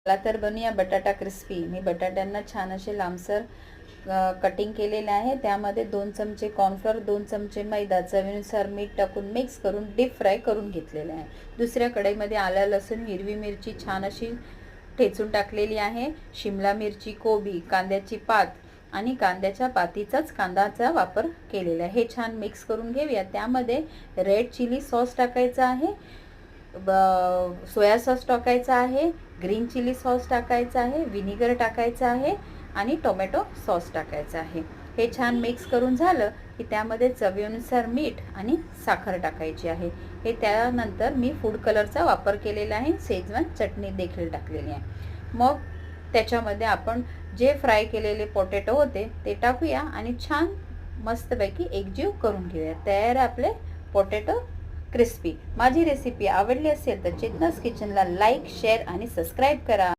चला तर बनवूया बटाटा क्रिस्पी। मी बटाट्यांना छान असे लांबसर कटिंग केलेले आहे। त्यामध्ये 2 चमचे कॉर्नफ्लोअर, 2 चमचे मैदा, चवीनुसार मीठ टाकून मिक्स करून डीप फ्राय करून घेतलेले आहे। दुसऱ्या कढईमध्ये आलं, लसूण, हिरवी मिरची छान अशी ठेचून टाकलेली आहे। शिमला मिरची, कोबी, कांद्याची पात आणि कांद्याच्या पातीचाच कांद्याचा वापर केलेला आहे। हे छान मिक्स करून घेऊया। त्यामध्ये रेड चिली सॉस टाकायचा आहे, सोया सॉस टाकायचा आहे, ग्रीन चिली सॉस टाकायचा आहे, विनेगर टाकायचा आहे आणि टोमॅटो सॉस टाकायचा आहे। हे छान मिक्स करून झालं की त्यामध्ये चवीनुसार मीठ आणि साखर टाकायची आहे। हे त्यानंतर मी फूड कलरचा वापर केलेला आहे, शेजवान चटणी देखील टाकलेली आहे। मग त्याच्यामध्ये आपण जे फ्राय केलेले पोटॅटो होते ते टाकूया आणि छान मस्तपैकी एकजीव करून घेऊया। तयार आपले पोटॅटो क्रिस्पी। माझी रेसिपी आवडली असेल तर चेतनास किचनला लाईक, शेअर आणि सबस्क्राईब करा।